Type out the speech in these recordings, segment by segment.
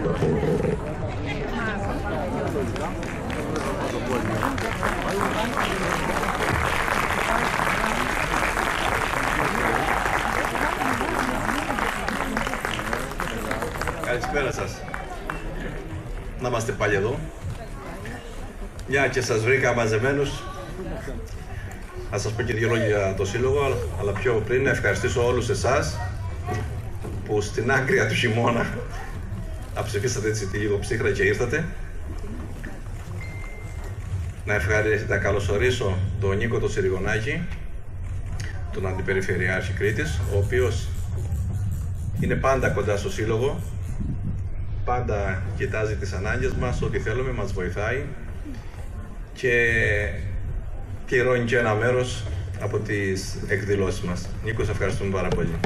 Καλησπέρα σας. Να είμαστε πάλι εδώ. Μια και σας βρήκα μαζεμένους, θα σας πω και δύο λόγια για το Σύλλογο, αλλά πιο πριν να ευχαριστήσω όλους εσάς που στην άκρη του χειμώνα αψηφίσατε έτσι τη λίγο ψύχρα και ήρθατε. Να καλωσορίσω τον Νίκο τον Συριγωνάκη, τον Αντιπεριφερειάρχη Κρήτης, ο οποίος είναι πάντα κοντά στο Σύλλογο, πάντα κοιτάζει τις ανάγκες μας, ό,τι θέλουμε, μας βοηθάει και πληρώνει και ένα μέρος από τις εκδηλώσεις μας. Νίκο, σε ευχαριστούμε πάρα πολύ.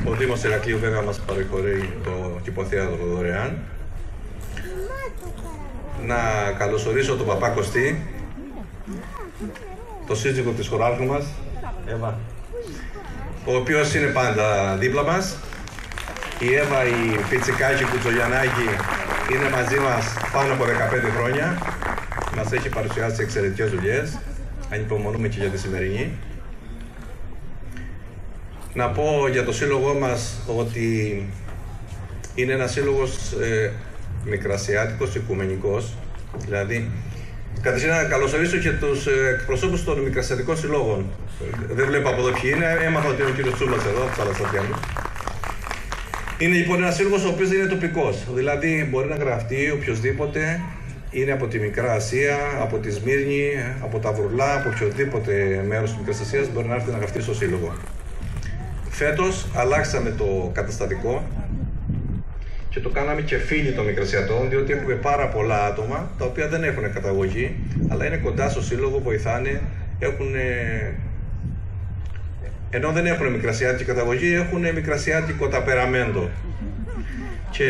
Ο Δήμος Ηρακλείου βέβαια μας παρεχωρεί το κηποθέατρο δωρεάν. Να καλωσορίσω τον παπά Κωστή, το σύζυγο της χωράρχου μας, Εύα, ο οποίος είναι πάντα δίπλα μας. Η Εύα, η Πιτσικάκη Κουτσογιαννάκη, είναι μαζί μας πάνω από 15 χρόνια. Μας έχει παρουσιάσει εξαιρετικές δουλειές. Ανυπομονούμε και για τη σημερινή. Να πω για το σύλλογό μας ότι είναι ένας σύλλογος μικρασιάτικος, οικουμενικός. Δηλαδή, καταρχήν να καλωσορίσω και τους εκπροσώπους των μικρασιατικών συλλόγων. Δεν βλέπω από εδώ ποιοι είναι, έμαθα ότι είναι ο κύριος Τσούλας εδώ, από τα Λασταθιά μου. Είναι λοιπόν ένας σύλλογος ο οποίος δεν είναι τοπικός. Δηλαδή, μπορεί να γραφτεί οποιοδήποτε είναι από τη Μικρά Ασία, από τη Σμύρνη, από τα Βρουλά, από οποιοδήποτε μέρος της Μικράς Ασίας μπορεί να έρθει να γραφτεί στο σύλλογο. Φέτος αλλάξαμε το καταστατικό και το κάναμε και φίλοι των Μικρασιατών, διότι έχουμε πάρα πολλά άτομα τα οποία δεν έχουν καταγωγή, αλλά είναι κοντά στο σύλλογο, βοηθάνε, ενώ δεν έχουν μικρασιάτικη καταγωγή, έχουν μικρασιάτικο ταπεραμέντο και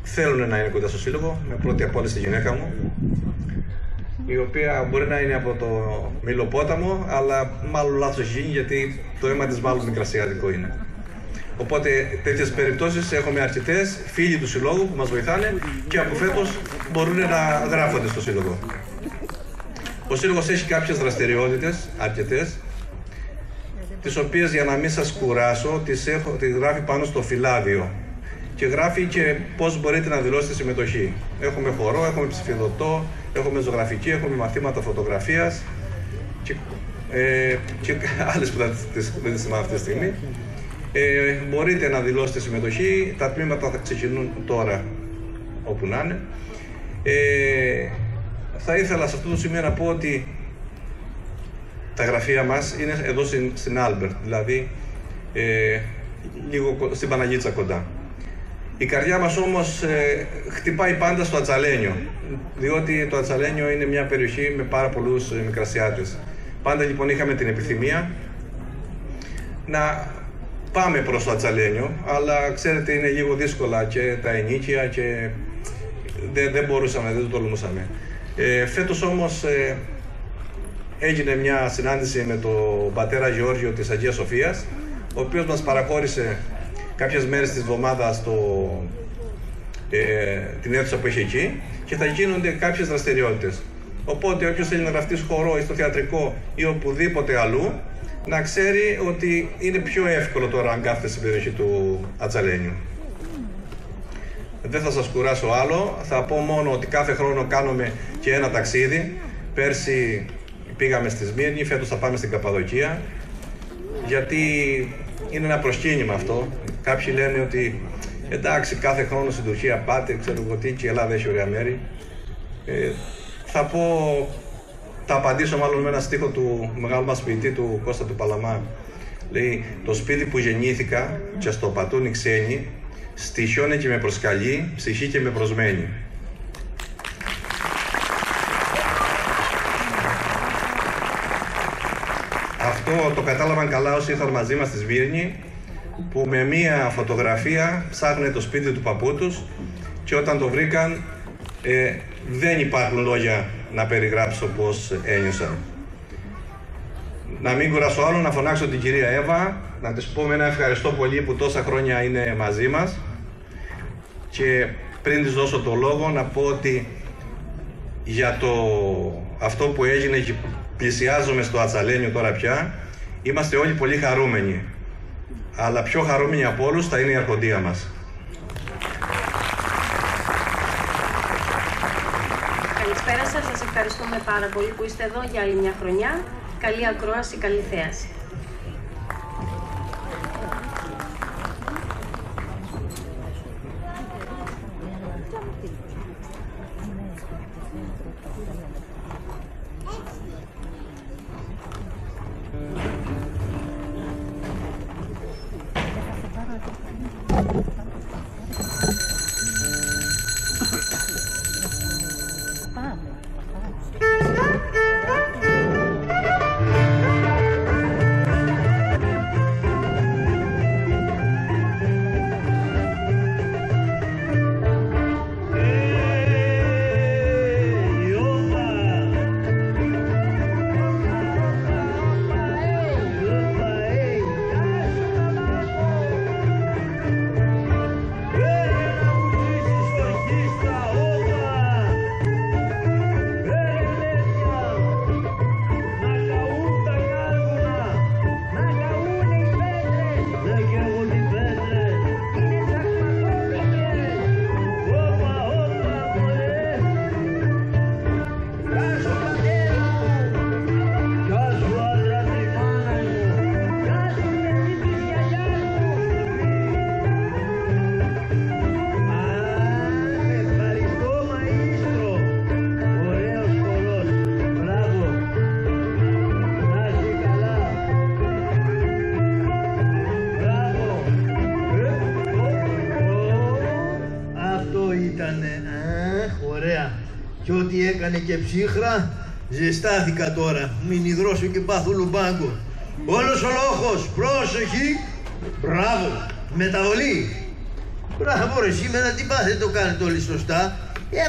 θέλουν να είναι κοντά στο σύλλογο, με πρώτη απόλυση τη γυναίκα μου, η οποία μπορεί να είναι από το Μιλοπόταμο, αλλά μάλλον λάθος έχει γίνει, γιατί το αίμα της μάλλον μικρασιάτικο είναι. Οπότε τέτοιες περιπτώσεις έχουμε αρκετές φίλοι του συλλόγου που μας βοηθάνε και από φέτος μπορούν να γράφονται στο σύλλογο. Ο σύλλογος έχει κάποιες δραστηριότητες, αρκετές, τις οποίες, για να μην σας κουράσω, τις γράφει πάνω στο φυλάδιο και γράφει και πώς μπορείτε να δηλώσετε συμμετοχή. Έχουμε χορό, έχουμε ψηφιδωτό, έχουμε ζωγραφική, έχουμε μαθήματα φωτογραφίας και άλλες που δεν τις θυμάμαι αυτή τη στιγμή. Μπορείτε να δηλώσετε συμμετοχή, τα τμήματα θα ξεκινούν τώρα όπου να είναι. Θα ήθελα σε αυτό το σημείο να πω ότι τα γραφεία μας είναι εδώ στην Άλμπερτ, δηλαδή λίγο στην Παναγίτσα κοντά. Η καρδιά μας όμως χτυπάει πάντα στο Ατσαλένιο, διότι το Ατσαλένιο είναι μια περιοχή με πάρα πολλούς μικρασιάτες. Πάντα λοιπόν είχαμε την επιθυμία να πάμε προς το Ατσαλένιο, αλλά ξέρετε είναι λίγο δύσκολα και τα ενίκια και δεν μπορούσαμε, δεν το τολμούσαμε. Φέτος όμως έγινε μια συνάντηση με τον πατέρα Γεώργιο της Αγίας Σοφίας, ο οποίος μας παραχώρησε κάποιες μέρες της εβδομάδας την αίθουσα που έχει εκεί και θα γίνονται κάποιες δραστηριότητες. Οπότε όποιος θέλει να γραφτεί στο χορό ή στο θεατρικό ή οπουδήποτε αλλού, να ξέρει ότι είναι πιο εύκολο τώρα αν κάθεται στην περιοχή του Ατσαλένιου. Δεν θα σας κουράσω άλλο, θα πω μόνο ότι κάθε χρόνο κάνουμε και ένα ταξίδι. Πέρσι πήγαμε στη Σμύρνη, φέτος θα πάμε στην Καπαδοκία, γιατί είναι ένα προσκύνημα αυτό. Κάποιοι λένε ότι εντάξει, κάθε χρόνο στην Τουρκία πάτε, ξέρω εγώ τι, και η Ελλάδα έχει ωραία μέρη. Θα απαντήσω μάλλον με ένα στίχο του μεγάλου μας ποιητή, του Κώστα του Παλαμά. Λέει: το σπίτι που γεννήθηκα και στο πατούν οι ξένοι, στοιχιώνε και με προσκαλεί, ψυχή και με προσμένει. Αυτό το κατάλαβαν καλά όσοι ήρθαν μαζί μας στη Σμύρνη, που με μία φωτογραφία ψάχνουν το σπίτι του παππού τους και όταν το βρήκαν δεν υπάρχουν λόγια να περιγράψω πώς ένιωσαν. να μην κουράσω άλλο, να φωνάξω την κυρία Εύα, να της πούμε ένα ευχαριστώ πολύ που τόσα χρόνια είναι μαζί μας. Και πριν της δώσω το λόγο, να πω ότι για αυτό που έγινε και πλησιάζομαι στο Ατσαλένιο τώρα πια, είμαστε όλοι πολύ χαρούμενοι. Αλλά πιο χαρούμενοι από όλους θα είναι η αρχοντία μας. Καλησπέρα σας, σας ευχαριστούμε πάρα πολύ που είστε εδώ για άλλη μια χρονιά. Καλή ακρόαση, καλή θέαση. Και ό,τι έκανε και ψύχρα, ζεστάθηκα τώρα. Μην υδρώσω και πάθω λουμπάγκο. Όλος ο λόγος, πρόσοχη. Μπράβο, μεταβολή. Μπράβο ρε, σήμερα τι πάθετε το κάνετε όλοι σωστά.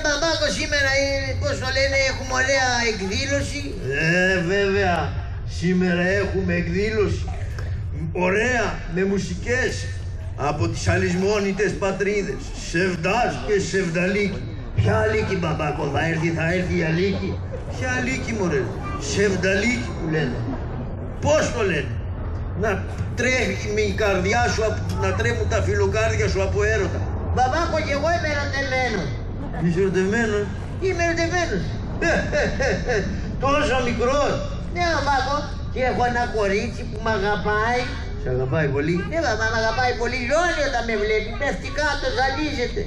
Μπαμπάκο, σήμερα πώς το λένε, έχουμε ωραία εκδήλωση. Βέβαια, σήμερα έχουμε εκδήλωση. Ωραία, με μουσικές από τις αλυσμόνητες πατρίδες. Σεβδάς και Σεβδαλίκη. Ποια Αλίκη, μπαμπάκο, θα έρθει η Αλίκη. Ποια Αλίκη, μωρέ, Σεβδαλίκη που λένε. Πώς το λένε? Να τρέχει η καρδιά σου, να τρέμουν τα φιλοκάρδια σου από έρωτα. Μπαμπάκο, και εγώ είμαι ερωτευμένος. Είσαι ερωτευμένος? Είμαι ερωτευμένος. Τόσο μικρός. Ναι, μπαμπάκο, και έχω ένα κορίτσι που μ' αγαπάει. Σε αγαπάει πολύ? Ναι, μπαμπά, μ' αγαπάει πολύ. Λιώνει όταν με βλέπει, πέφτει κάτω, ζαλίζεται.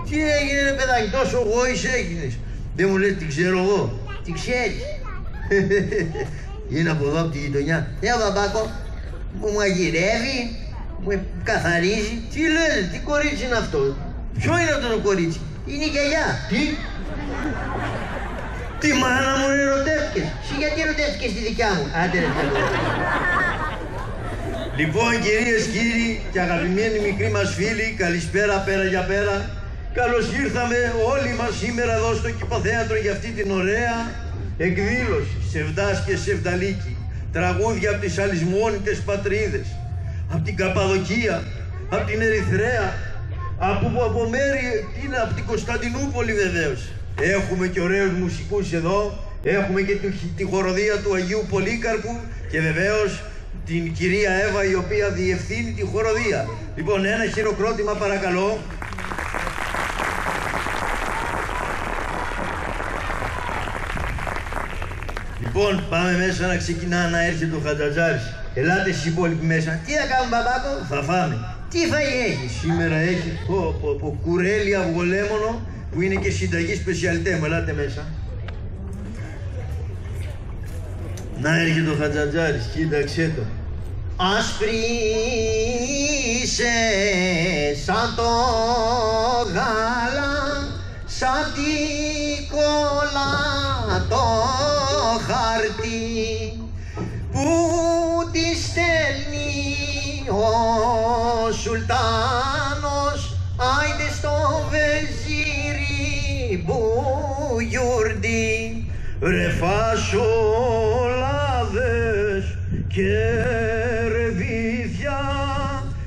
Τι έγινε ρε παιδάκι, τόσο γόης έγινες. Δεν μου λες, την ξέρω εγώ. Τι ξέρεις? Είναι από εδώ, από τη γειτονιά. Ναι, μπαμπάκο, μου μαγειρεύει, μου καθαρίζει. Τι λες, τι κορίτσι είναι αυτό? Ποιο είναι αυτό το κορίτσι? Είναι η γιαγιά. Τι? Τι μάνα μου ερωτεύτηκες? Εσύ γιατί ερωτεύτηκες τη δικιά μου? Άντε ρε παιδί. Λοιπόν κυρίες, κύριοι και αγαπημένοι μικροί μας φίλοι, καλησπέρα πέρα για πέρα. Καλώς ήρθαμε όλοι μας σήμερα εδώ στο Κηποθέατρο για αυτή την ωραία εκδήλωση. Σεβδάς και Σεβδαλίκη, τραγούδια από τις αλυσμόνητες πατρίδες, από την Καπαδοκία, από την Ερυθρέα, από μέρη, από την Κωνσταντινούπολη βεβαίως. Έχουμε και ωραίους μουσικούς εδώ, έχουμε και τη χοροδία του Αγίου Πολύκαρπου και βεβαίως την κυρία Εύα, η οποία διευθύνει τη χοροδία. Λοιπόν, ένα χειροκρότημα παρακαλώ. Λοιπόν, πάμε μέσα να ξεκινά να έρχεται ο Χατζατζάρης. Ελάτε εσείς οι υπόλοιποι μέσα. Τι θα κάνουμε, μπαμπάκο? Θα φάμε. Τι φαγή έχει? Σήμερα έχει κουρέλι αυγολέμονο που είναι και συνταγή σπεσιαλιτέ μου. Ελάτε μέσα. Να έρχεται ο Χατζατζάρης, κοίταξέ το. Άσπρη είσαι σαν το γάλα, σαν τη κόλλα το χαρτί που τη στέλνει ο Σουλτάνος, άιντε στο βεζίρι μπουγιουρντί. Ρε φασολάδες και ρεβίθια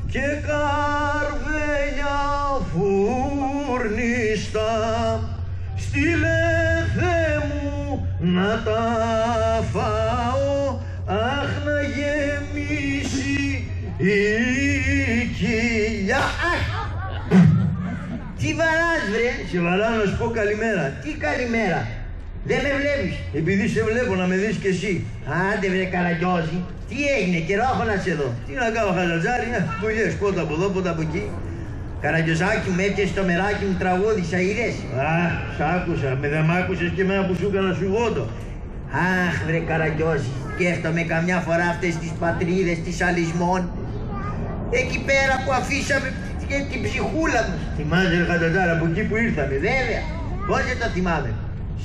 και καρβέλια φουρνίστα, στείλε Θεέ μου να τα φάω, αχ να γεμίσει η κοιλιά. Τι βαράς βρε? Σε βαράω να σου πω καλημέρα. Τι καλημέρα? Δεν με βλέπεις? Επειδή σε βλέπω να με δεις κι εσύ. Άντε βρε Καραγκιόζη, τι έγινε, καιρό έχω να σε δω. Τι να κάνω χαζατζάρι, δουλειές πότε από εδώ πότε από εκεί. Καραγκιόζάκι μου, έπιασε το μεράκι μου, τραγούδισα, είδες? Σ' άκουσα, δεν μ' άκουσες και εμένα που σου έκανα σουγόντο. Αχ βρε Καραγκιόζη, σκέφτομαι καμιά φορά αυτές τις πατρίδες της αλυσμών. Εκεί πέρα που αφήσαμε και την ψυχούλα μου. Θυμάσαι ρε χαζατζάρι από εκεί που ήρθαμε? Βέβαια, πώς δεν το θυμάμαι.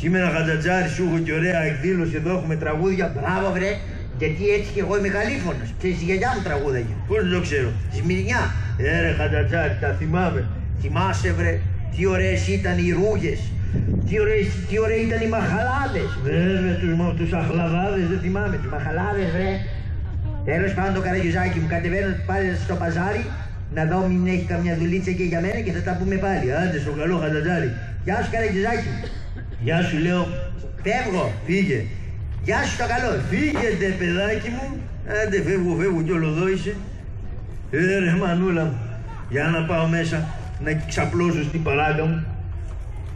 Σήμερα χαζατζάρι σου έχω και ωραία εκδήλωση, εδώ έχουμε τραγούδια. Μπράβο βρε, γιατί έτσι κι εγώ είμαι γαλήφωνος. Ξέρεις, η γιαγιά μου τραγούδαγε. Πώς δεν το ξέρω? Σμυρνιά. Ρε χαζατζάρι, τα θυμάμαι. Θυμάσαι βρε, τι ωραίες ήταν οι ρούγες. Τι ωραίοι ήταν οι μαχαλάδες. Βέβαια, τους αχλαδάδες δεν θυμάμαι. Τους μαχαλάδες βρε. Τέλος πάντων Καραγκιόζάκι μου, κατεβαίνω πάλι στο παζάρι να δω μην έχει καμιά δουλίτσα και για μένα και θα τα πούμε πάλι. Άντε στο καλό χαζατζάρι. Γεια σου Καραγκιόζάκι μου. Γεια σου λέω. Φεύγω. Φύγε. Γεια σου το καλό. Φύγετε παιδάκι μου. Άντε φεύγω κι όλο εδώ είσαι. Ρε μανούλα μου. Για να πάω μέσα να ξαπλώσω στην παράγκα μου.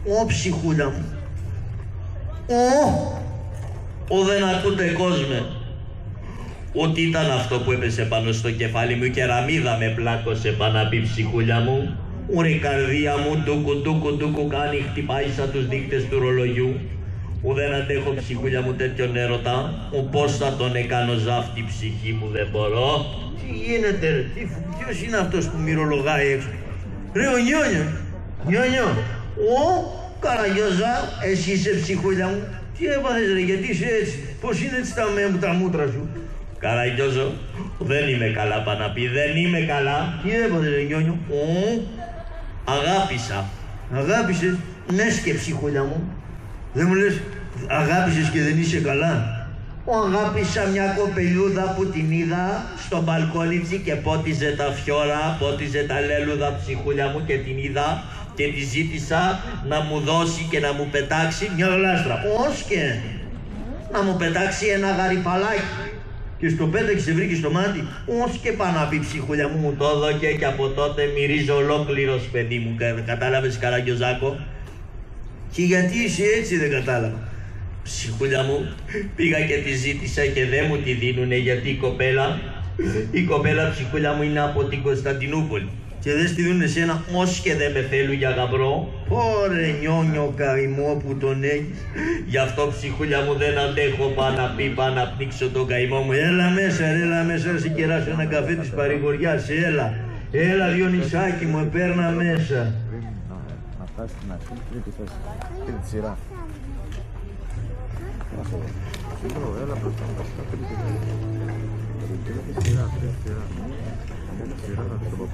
Ω ψυχούλα μου. Δεν ακούτε κόσμε. Ό,τι ήταν αυτό που έπεσε πάνω στο κεφάλι μου, η κεραμίδα με πλάκωσε πάνω απ' η ψυχούλια μου. Ουρε η καρδία μου ντούκου κάνει, χτυπάει σαν τους δείκτες του ρολογιού. Δεν αντέχω ψυχούλια μου τέτοιον έρωτα. Πώς θα τον έκανω ζάφτη ψυχή μου, δεν μπορώ. Τι γίνεται ρε, ποιος είναι αυτός που μυρολογάει έξω? Ρε ο Νιόνιο. Νιόνιο. Καραγκιόζα, εσύ είσαι ψυχούλια μου. Τι έπαθες ρε, γιατί είσαι έτσι? Πώς είναι έτσι τα μούτρα σου? Καραγκιόζο, δεν είμαι καλά Παναπή, δεν είμαι καλά. Τι έπαθες ρε Νιόνιο? Αγάπησα. Αγάπησες? Ναι και ψυχούλια μου. Δεν μου λες αγάπησες και δεν είσαι καλά? Αγάπησα μια κοπελούδα που την είδα Στο μπαλκόνι και πότιζε τα φιόρα, πότιζε τα λέλουδα ψυχούλια μου και την είδα και τη ζήτησα να μου δώσει και να μου πετάξει Μια γλάστρα. Πώς και να μου πετάξει ένα γαριφαλάκι. Και στο πέταξε σε βρήκε στο μάτι. Πώς και πάνω απ' η ψυχούλια μου μου το έδωκε και από τότε μυρίζω ολόκληρος παιδί μου. Κατάλαβες Καραγκιόζάκο? Και γιατί είσαι έτσι δεν κατάλαβα. Ψυχούλια μου, πήγα και τη ζήτησα και δεν μου τη δίνουνε γιατί η κοπέλα ψυχούλια μου είναι από την Κωνσταντινούπολη. Και δεν στη δουν εσένα? Ως και δεν με θέλουν για γαμπρό. Ωρε Νιόνιο καημό που τον έχεις. Γι' αυτό ψυχούλια μου δεν αντέχω πάνω να πνίξω τον καημό μου. Έλα μέσα ρε, έλα μέσα να σε κεράσω ένα καφέ της παρηγοριάς. Έλα Διονυσάκη μου, παίρνα μέσα. Να φτάσει στην αρχή, τρίτη θέση. Τρίτη σειρά. Έλα μπροστά, τρίτη θέση. Τρίτη σειρά. Τρίτη σειρά, να το πω.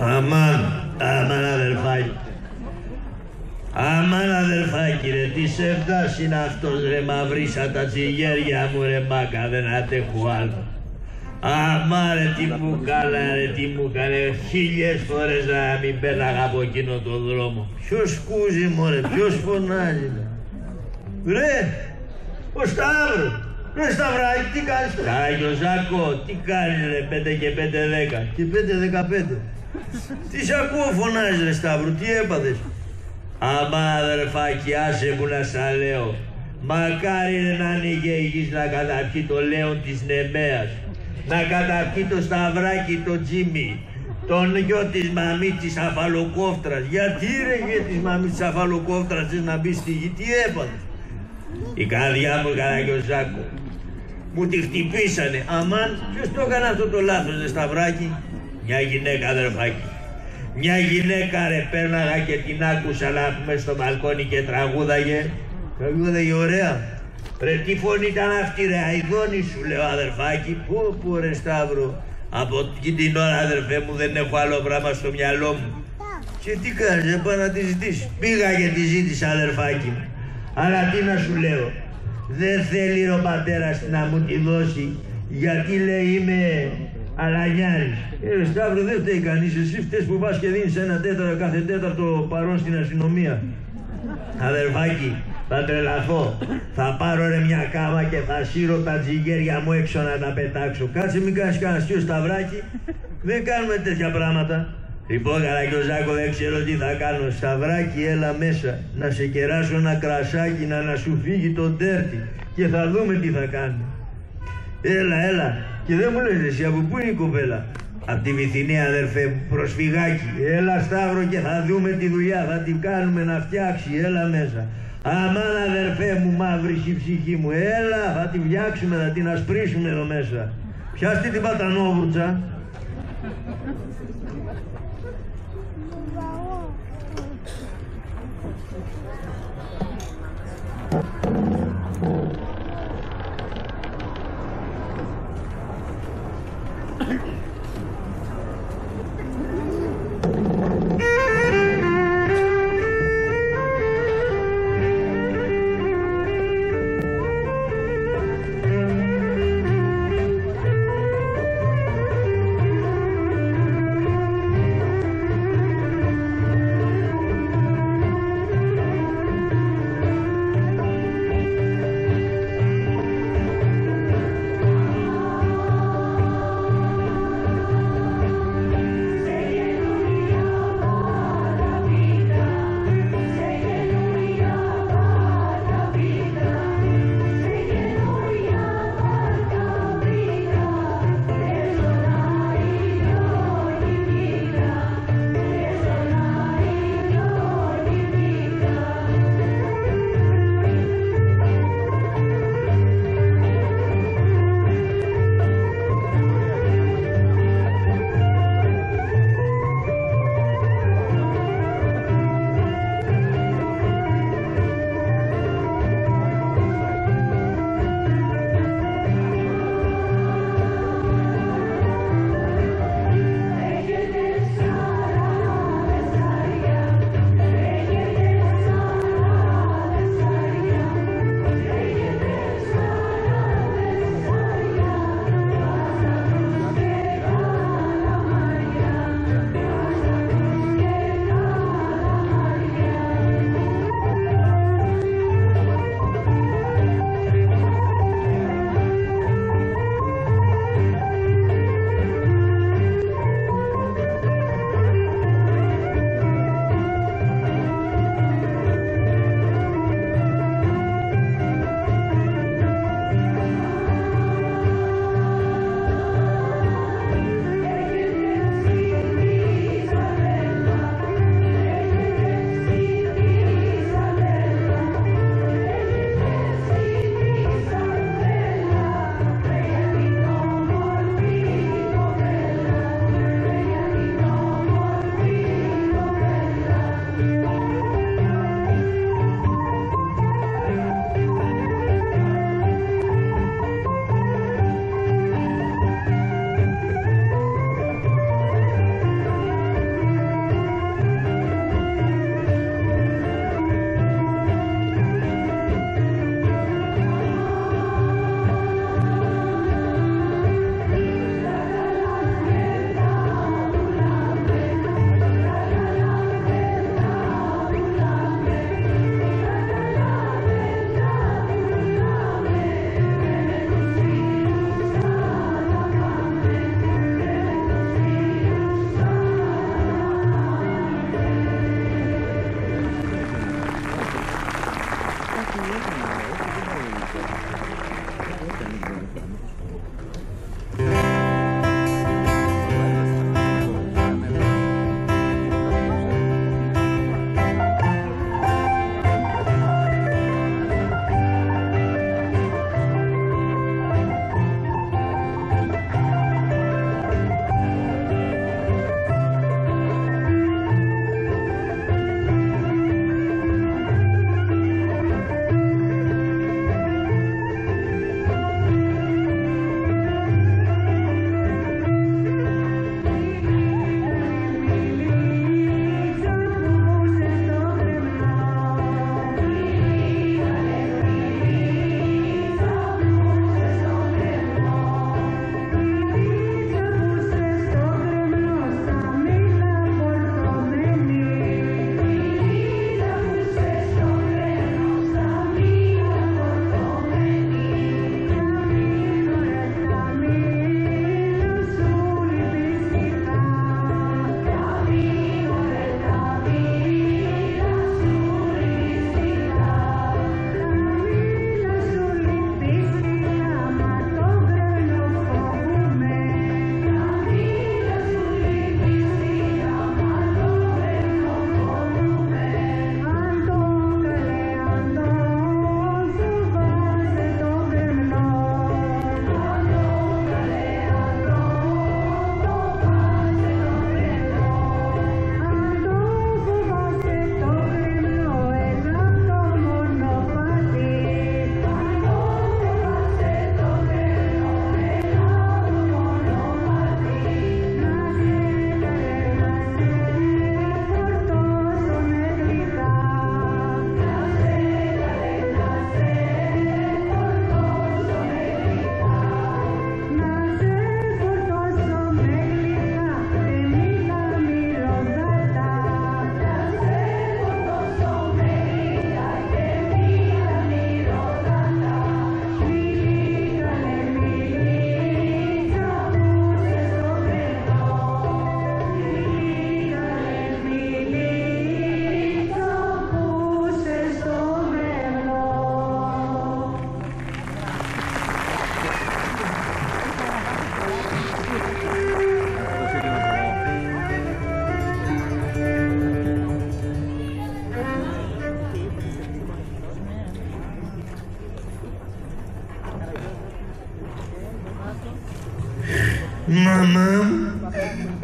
Αμάν αδερφάκι. Αμάν αδερφάκι ρε, τι σε φτάσει είναι αυτός ρε, μαυρίσα τα τσιγέρια μου ρε μάκα, δεν αντέχω άλλο. Αμά ρε, τι μου κάνα ρε, τι μου κάνε, 1000 φορές να μην πέρναγα από εκείνο το δρόμο. Ποιος σκούζει μωρέ, ποιος φωνάζει. Ρε, ο Σταύρος. Ρε Σταυράκη, τι κάνεις? Άγιο Ζάκο, τι κάνεις ρε, 5 και 5 10. Και 5-15. Τι σ' ακούω φωνάζει ρε Σταύρο, τι έπαθες? Αμά αδερφάκι, άσε μου να σ' λέω. Μακάρι ρε να ανοίγει η γης να καταπιεί το λέον της Νεμέας. Να καταπιεί το Σταυράκι το Τζίμι. Τον γιο της μαμή της Αφαλοκόφτρας. Γιατί ρε γιο της μαμή της Αφαλοκόφτρας θες να μπει στη γη, τι έπαθες? Η καρδιά μου Καραγιοζάκο. Μου τη χτυπήσανε. Αμάν, ποιος το έκανε αυτό το λάθος ρε Σταυράκι? Μια γυναίκα αδερφάκι. Μια γυναίκα ρε, πέρναγα και την άκουσα να πούμε στο μπαλκόνι και τραγούδαγε. Τραγούδαγε ωραία. Ρε τι φωνή ήταν αυτή ρε, αηδόνη σου λέω αδερφάκι. Πω ρε Σταύρο. Από την ώρα αδερφέ μου δεν έχω άλλο πράγμα στο μυαλό μου. Και τι κάνεις, πάω να τη ζητήσεις? Πήγα και τη ζήτησα αδερφάκι μου. Αλλά τι να σου λέω, δεν θέλει ο πατέρας να μου τη δώσει, γιατί λέει είμαι αλανιάρης. Σταύρο δεν φταίει κανείς, εσύ φταίς που πας και δίνεις κάθε τέταρτο παρόν στην αστυνομία. Αδερφάκι, θα τρελαθώ. Θα πάρω ρε μια κάμα και θα σύρω τα τζιγέρια μου έξω να τα πετάξω. Κάτσε μην κάνεις κανένα αστείο Σταυράκι, δεν κάνουμε τέτοια πράγματα. Λοιπόν Καραγιοζάκο, δεν ξέρω τι θα κάνω. Σταυράκι, έλα μέσα, να σε κεράσω ένα κρασάκι να σου φύγει το τέρτι και θα δούμε τι θα κάνουμε. Έλα. Και δεν μου λες εσύ, από πού είναι η κοπέλα? Απ' τη Βυθινία αδερφέ μου, προσφυγάκι. Έλα Σταύρο και θα δούμε τη δουλειά, θα την κάνουμε να φτιάξει, έλα μέσα. Αμάν αδερφέ μου, μαύρη η ψυχή μου, έλα, θα την φτιάξουμε, θα την ασπρίσουμε εδώ μέσα. Πιάστε την πατανόβρουτσα.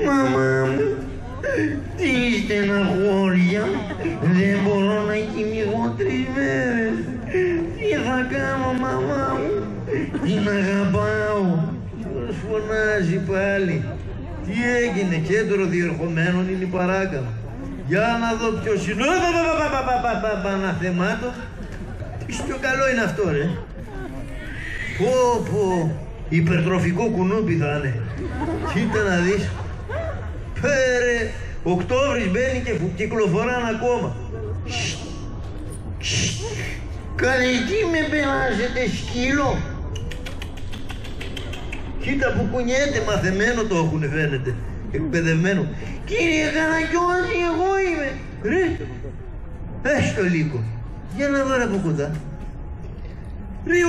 Μαμά μου, τι στεναχώρια, δεν μπορώ να κοιμηθώ 3 μέρες. Τι θα κάνω, μαμά μου, την αγαπάω. Ποιος φωνάζει πάλι? Τι έγινε? Κέντρο διερχομένων είναι η παράκα. Για να δω ποιος είναι. Παναθεμάτο. Τι πιο καλό είναι αυτό, ρε. Πω, υπερτροφικό κουνούπι θα είναι. Κοίτα να δεις. Πέρε, Οκτώβρης μπαίνει και κυκλοφοράνε ακόμα. Καλέ, τι με περάσετε, σκύλο? Κοίτα που κουνιέται, μαθεμένο το έχουνε φαίνεται, εκπαιδευμένο. Κύριε Καραγκιόζη, εγώ είμαι. Ρε, το λίγο. Για να δω από κοντά. Ρε,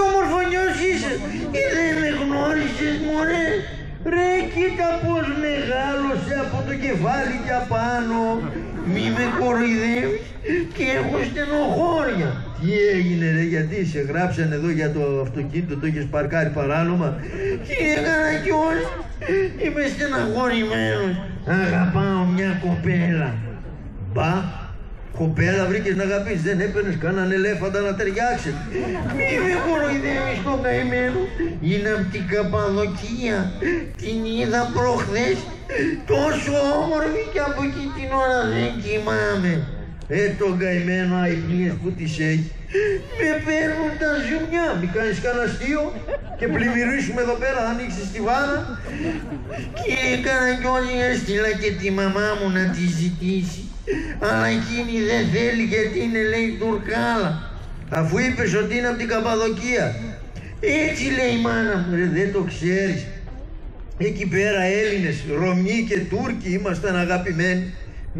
ομορφωνιός είσαι. Δεν με γνώρισες, μωρέ. Ρε, κοίτα πως μεγάλωσε από το κεφάλι και απάνω. Μη με κοροϊδεύεις και έχω στενοχώρια. Τι έγινε, ρε, γιατί σε γράψανε εδώ για το αυτοκίνητο, το έχεις παρκάρει παράνομα? Κύριε Καραγκιόζη, είμαι στεναχωρημένος. Αγαπάω μια κοπέλα. Μπα, κοπέλα βρήκες να αγαπήσεις, δεν έπαιρνες κανέναν ελέφαντα να ταιριάξετε? Μη με κοροϊδεύεις τον καημένο. Είναι απ' την Καπαδοκία. Την είδα προχθές. Τόσο όμορφη και από εκεί την ώρα δεν κοιμάμαι. Τον καημένο αϊπνίες που τις έχει. Με παίρνουν τα ζουμιά. Μη κάνεις κανένα αστείο και πλημμυρίσουμε εδώ πέρα, θα ανοίξεις τη βάρα. Κύριε Καραγκιόζη, έστειλα και τη μαμά μου να τη ζητήσει. Αλλά εκείνη δεν θέλει γιατί είναι, λέει, Τουρκάλα. Αφού είπες ότι είναι από την Καπαδοκία. Έτσι λέει η μάνα μου, ρε, δεν το ξέρεις. Εκεί πέρα Έλληνες, Ρωμιοί και Τούρκοι ήμασταν αγαπημένοι.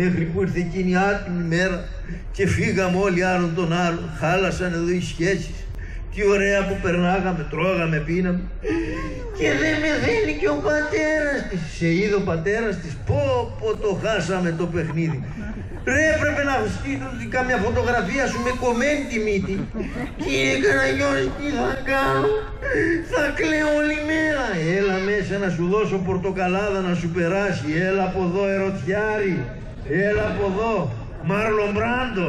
Μέχρι που ήρθε εκείνη η άτιμη μέρα και φύγαμε όλοι άλλον τον άλλον. Χάλασαν εδώ οι σχέσεις. Τι ωραία που περνάγαμε, τρώγαμε, πίναμε. Και δεν με θέλει και ο πατέρας της. Σε είδε ο πατέρας της? Πω, το χάσαμε το παιχνίδι. Ρε, έπρεπε να στείλω καμιά φωτογραφία σου με κομμένη τη μύτη. Κύριε Καραγκιόζη, τι θα κάνω? Θα κλαίω όλη μέρα. Έλα μέσα να σου δώσω πορτοκαλάδα να σου περάσει. Έλα από εδώ, ερωτιάρι. Έλα από εδώ, Μάρλον Μπράντο.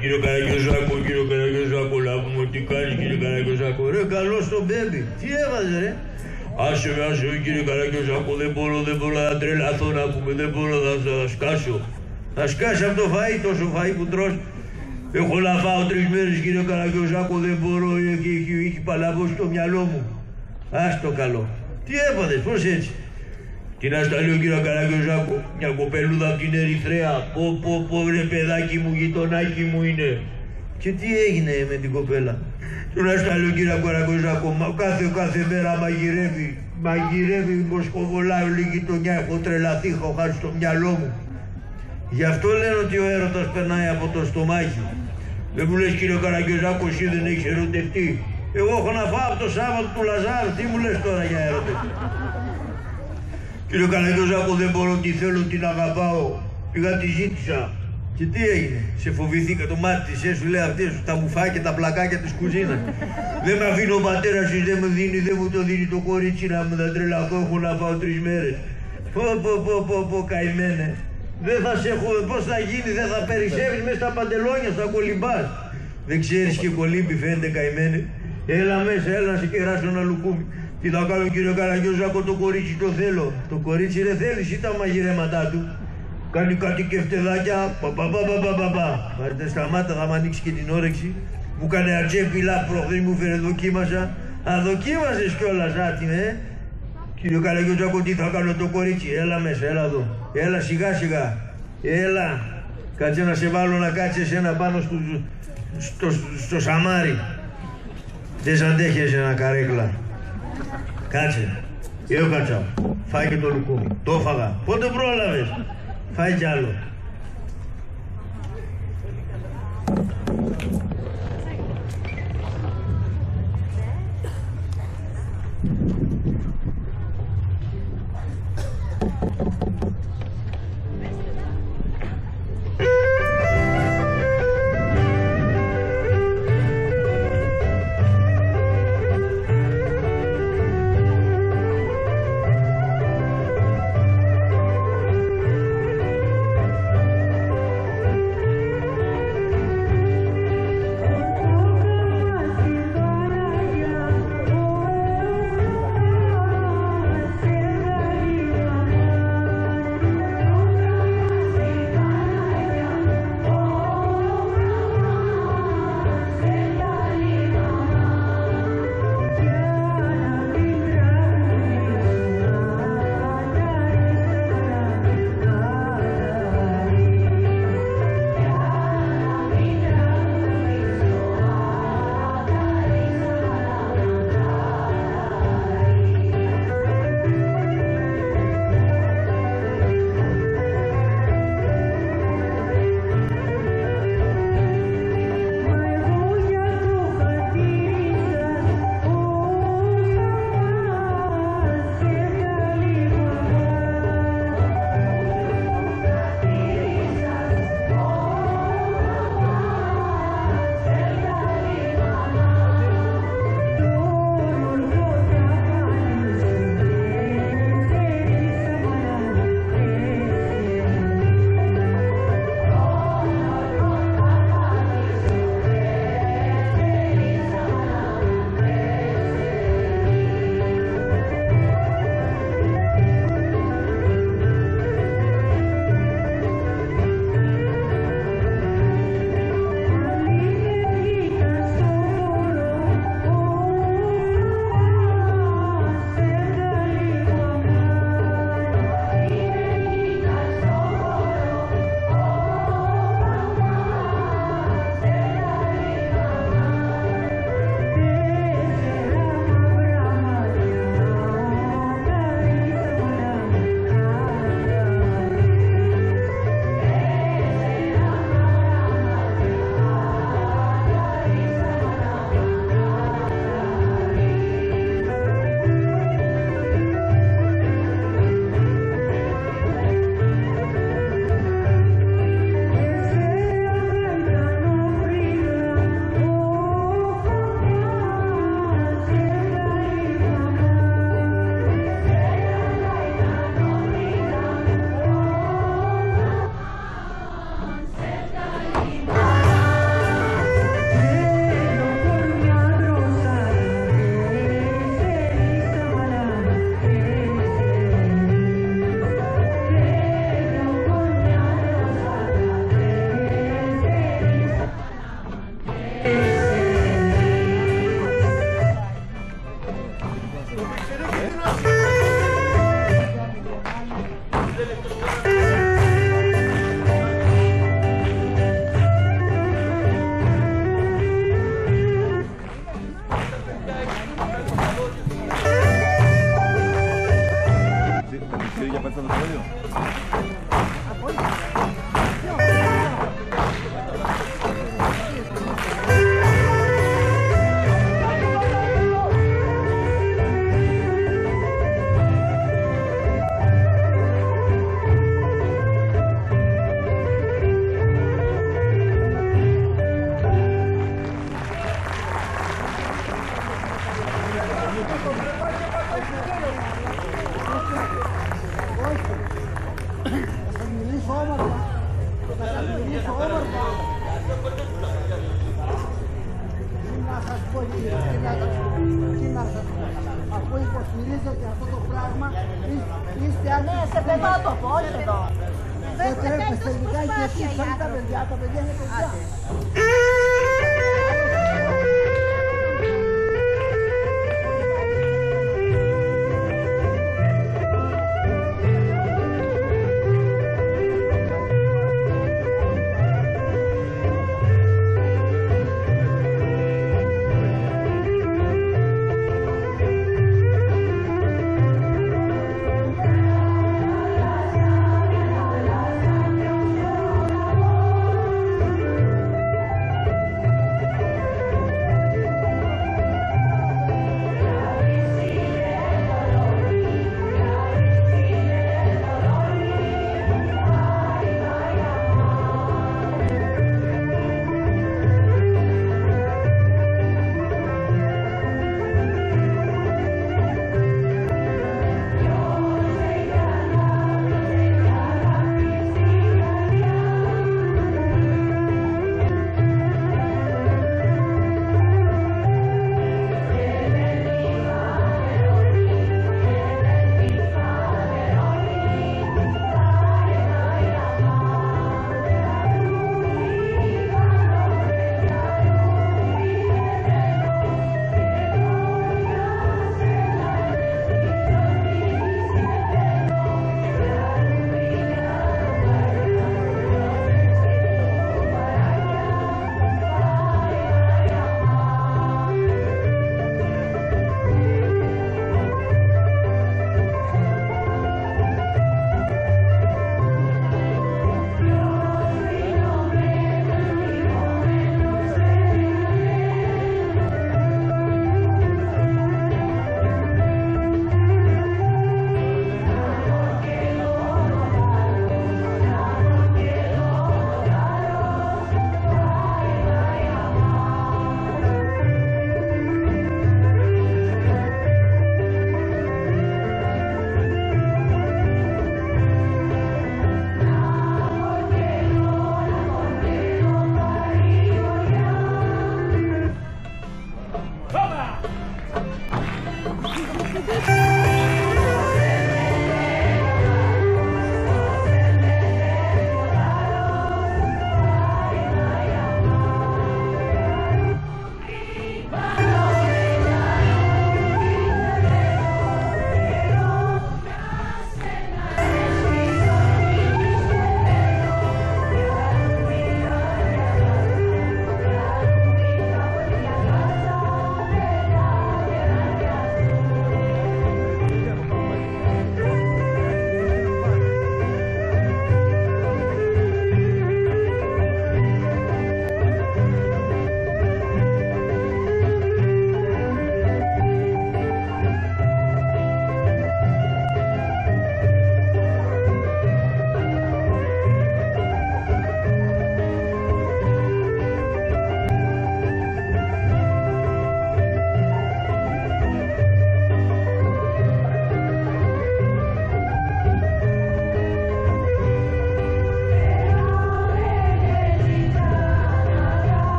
Κύριο Καραγκιόζακο, κύριο Καραγκιόζακο, λάβουμε τι κάνεις κύριε Καραγκιόζακο. Ρε καλό στον μπέμπι, τι έβαζε ρε. Άσε με κύριε Καραγκιόζακο, δεν μπορώ να τρελαθώ να πούμε, δεν μπορώ να σκάσω. Θα σκάσει από το φαΐ, τόσο φαΐ που τρως. Έχω να φάω 3 μέρες κύριε Καραγκιόζακο, δεν μπορώ, έχει παλαβώσει το μυαλό μου. Ας το καλό. Τι έπαθες, πώς έτσι. Τι να στα λέω κύριε Καραγκιόζακο, μια κοπελούδα από την Ερυθρέα, πω ρε παιδάκι μου, γειτονάκι μου είναι. Και τι έγινε με την κοπέλα. Τι να στα λέω κύριε Καραγκιόζακο, κάθε μέρα μαγειρεύει, μοσκοβολάει όλη η γειτονιά, έχω τρελαθεί, έχω χάσει το μυαλό μου. Γι' αυτό λένε ότι ο έρωτας περνάει από το στομάχι. Δεν μου λες κύριε Καραγκιόζακο, εσύ δεν έχεις ερωτευτεί. Εγώ έχω να φάω από το Σάββατο του Λαζάρου, τι μου λες τώρα για ερωτευτεί. Κύριε Καραγκιόζακο, δεν μπορώ, τι θέλω, την αγαπάω. Πήγα τη ζήτησα. Και τι έγινε, σε φοβηθήκα το μάτι της, σου λέει αυτές τα μουφάκια, τα πλακάκια της κουζίνας. Δεν με αφήνει ο πατέρας της, δεν μου το δίνει το κορίτσι να μου τα τρελαθώ, έχω να φάω 3 μέρες. Πω καημένε. Δεν θα σε έχω, πώς θα γίνει, δεν θα περισσεύεις μέσα στα παντελόνια, θα κολυμπάς. Δεν ξέρεις και κολύμπι φαίνεται καημένε. Έλα μέσα, έλα να σε κεράσω ένα λουκούμι. Τι θα κάνω κύριε Καραγκιόζακο, το κορίτσι το θέλω. Το κορίτσι ρε θέλεις ή τα μαγειρέματά του. Κάνει κάτι και φτεδάκια, Πάρτε σταμάτα, θα μ' ανοίξει και την όρεξη. Μου κάνει ατζέπιλα, προχθές μου φέρε δοκίμασα. Δοκίμασες κιόλας, άτιμε. Κύριε Καραγκιόζακο, τι θα κάνω το κορίτσι. Έλα μέσα, έλα εδώ. Έλα σιγά σιγά. Έλα. Κάτσε να σε βάλω να κάτσεις ένα πάνω στο σαμάρι. Δεν σ' αντέχεσαι ένα καρέκλα. Κάτσε. Εγώ κάτσα. Φάει και το λουκούμι. Το έφαγα. Πότε πρόλαβες. Φάει κι άλλο. Αφού υποστηρίζετε αυτό το πράγμα, είστε άρχιοι. Ναι, σε παιδό το πω, όχι εδώ. Δεν τρέπεστε λιγάκι και εσείς όλοι τα παιδιά είναι παιδιά.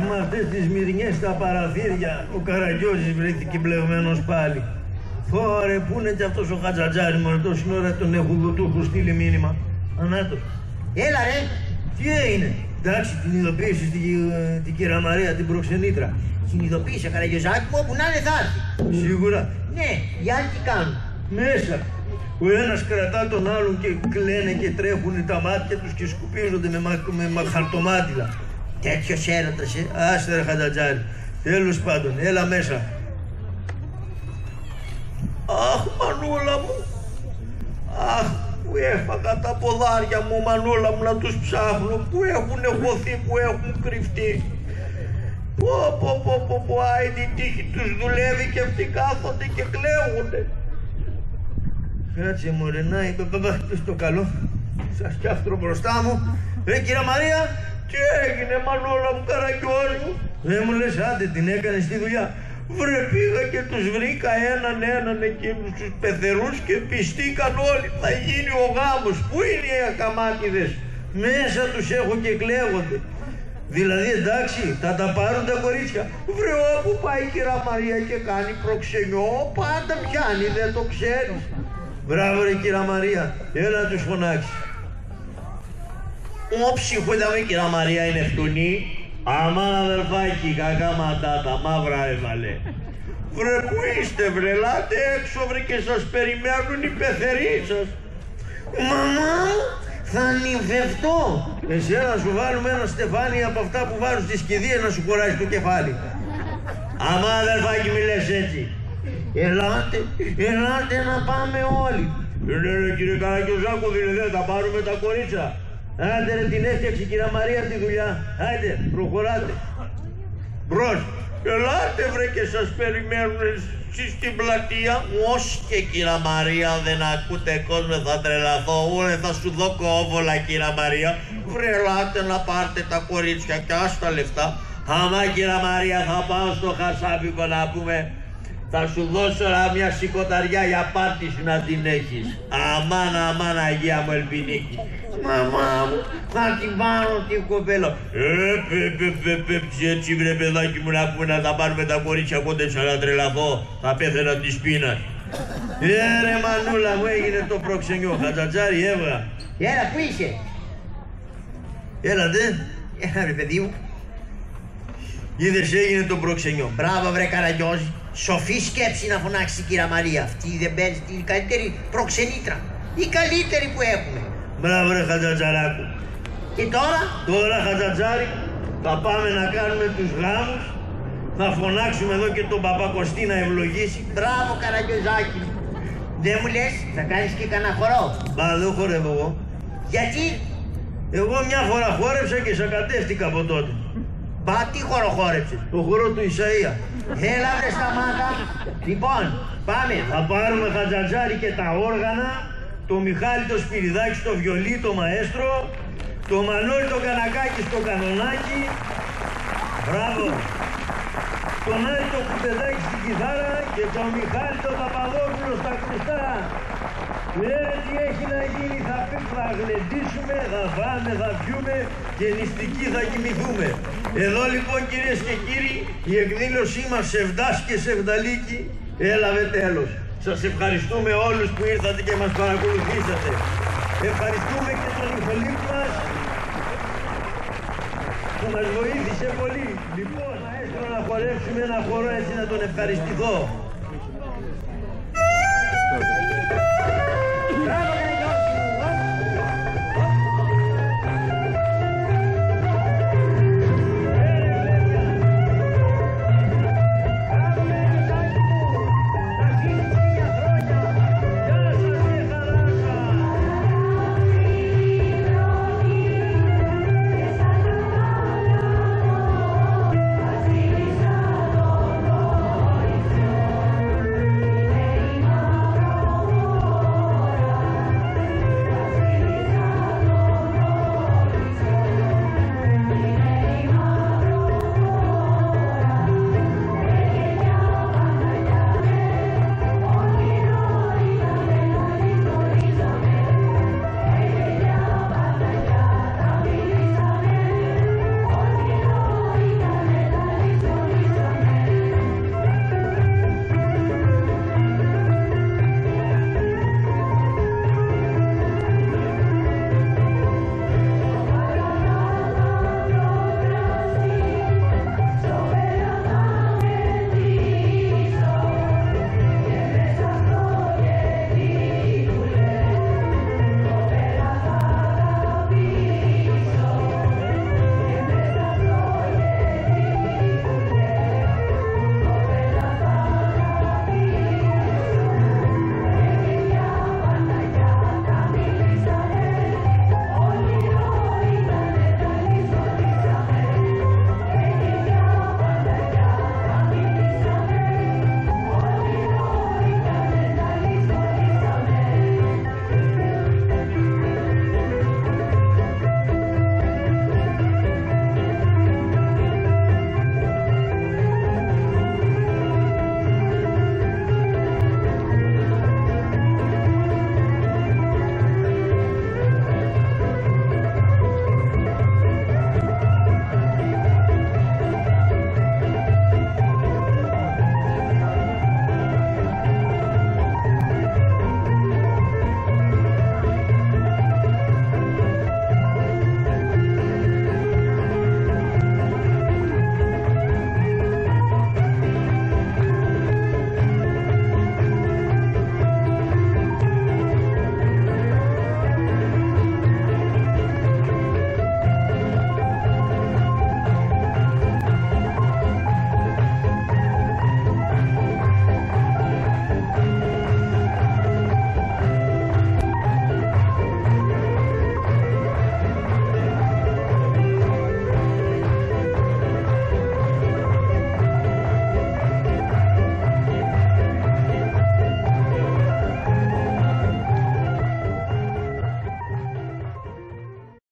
Με αυτές τις μυρνιές στα παραθύρια ο Καραγκιόζης βρέθηκε μπλεγμένος πάλι. Ωρε, πού είναι και αυτός ο Χατζατζάρης, μωρέ, τόση ώρα τον του έχω στείλει μήνυμα. Ανάτος. Έλα ρε. Τι έγινε? Εντάξει, την ειδοποίηση την κυρία Μαρία, την προξενήτρα. Την ειδοποίησε, Καραγκιόζάκη μου, όπου να είναι θα έρθει. Σίγουρα. Ναι, οι άλλοι τι κάνουν? Μέσα. Ο ένας κρατά τον άλλον και κλαίνε και τρέχουν τα μάτια τους και σκουπίζονται με χαρτομάτιλα. Τέτοιος έρωτας, Άστε ρε Χατζατζάρη. Τέλος πάντων, έλα μέσα. Αχ, μανούλα μου. Αχ, που έφαγα τα ποδάρια μου, μανούλα μου, να τους ψάχνω. Που έχουν χωθεί, που έχουν κρυφτεί. Πω, άι την τύχη τους δουλεύει και αυτοί κάθονται και κλαίγονται. Κάτσε μωρέ, να είπε, πες το καλό. Σας πιάφτρο μπροστά μου. Ρε κυρία Μαρία, τι έγινε μανούλα μου, Καραγκιόζη μου? Δεν μου λες, άντε την έκανες τη δουλειά. Βρε, πήγα και τους βρήκα έναν εκείνους τους πεθερούς και πιστήκαν όλοι. Θα γίνει ο γάμος. Πού είναι οι ακαμάτιδες? Μέσα τους έχω και κλαίγονται. Δηλαδή εντάξει, θα τα πάρουν τα κορίτσια. Βρε, όπου πάει η κυρία Μαρία και κάνει προξενιό, πάντα πιάνει, δεν το ξέρεις. Μπράβο ρε κυρία Μαρία, έλα να τους φωνάξεις. Όψη που είδαμε η κυρία Μαρία είναι φτουνή. Αμάν αδερφάκι, κακά ματάτα, μαύρα έβαλε. Βρε, που είστε βρε, ελάτε έξω βρε και σας περιμένουν οι πεθεροί σας. Μαμά μου, θα νυφευτώ. Εσένα να σου βάλουμε ένα στεφάνι από αυτά που βάζουν στις κηδείες να σου χωράσει το κεφάλι. Αμάν αδερφάκι μη λες έτσι. Ελάτε να πάμε όλοι. Ναι κύριε Καραγκιόζάκο, δηλαδή θα τα πάρουμε τα κορίτσα. Άντε ρε, την έφτιαξε η κυρία Μαρία τη δουλειά. Άντε, προχωράτε. Μπρος. Ελάτε βρε και σας περιμένουν εσείς στην πλατεία. Ως και κυρία Μαρία δεν ακούτε κόσμο, θα τρελαθώ. Ωρε θα σου δω κόβολα κυρία Μαρία. Βρε, ελάτε να πάρτε τα κορίτσια και ας τα λεφτά. Άμα κυρία Μαρία θα πάω στο Χασάπικο να πούμε. Θα σου δώσω μια σηκωταριά για πάρτι σου να την έχεις. Αμάν Αγία μου Ελπινίκη. Μαμά μου, θα την πάρω την κοπέλα. Έτσι βρε παιδάκι μου να πούμε να τα πάρουμε τα κορίτσια, κόντεψα να τρελαθώ. Θα πέθαινα της πείνας. Ρε μανούλα μου, έγινε το προξενιό. Χατζατζάρη έβγα. Έλα, πού είσαι? Έλατε. Έλα ρε παιδί μου. Είδες, έγινε το προξενιό. Μπράβο βρε Καραγκιόζη. Σοφή σκέψη να φωνάξει η κυρία Μαρία. Αυτή δεν παίζει την καλύτερη προξενήτρα. Η καλύτερη που έχουμε. Μπράβο ρε Χατζατζαράκου. Και τώρα? Τώρα Χατζατζάρη θα πάμε να κάνουμε τους γάμους. Θα φωνάξουμε εδώ και τον Παπακωστή να ευλογήσει. Μπράβο Καραγκιόζάκη. Δεν μου λες, θα κάνεις και κανένα χορό? Μα δεν χορεύω εγώ. Γιατί? Εγώ μια φορά χόρεψα και σακατεύτηκα από τότε. Μπα, τι χώρο χόρεψες? Το χορό του Ισαΐα. Έλα βρε σταμάτα. Λοιπόν, πάμε. Θα πάρουμε Χατζατζάρη και τα όργανα, το Μιχάλη το Σπυριδάκη στο βιολί, το μαέστρο, το Μανώλη το Κανακάκι στο κανονάκι. Μπράβο. Τον Άρη το Κουπεδάκι στην κιθάρα και τον Μιχάλη το Παπαδόπουλο στα κρουστά. Λένε τι έχει να γίνει, θα γλεντήσουμε, θα φάμε, θα πιούμε και νηστικοί θα κοιμηθούμε. Εδώ λοιπόν κυρίες και κύριοι, η εκδήλωσή μας Σεβδάς και Σεβδαλίκη έλαβε τέλος. Σας ευχαριστούμε όλους που ήρθατε και μας παρακολουθήσατε. Ευχαριστούμε και τον Ιχολήπτη μας που μας βοήθησε πολύ. Λοιπόν, να να χορέψουμε ένα χορό έτσι να τον ευχαριστηθώ.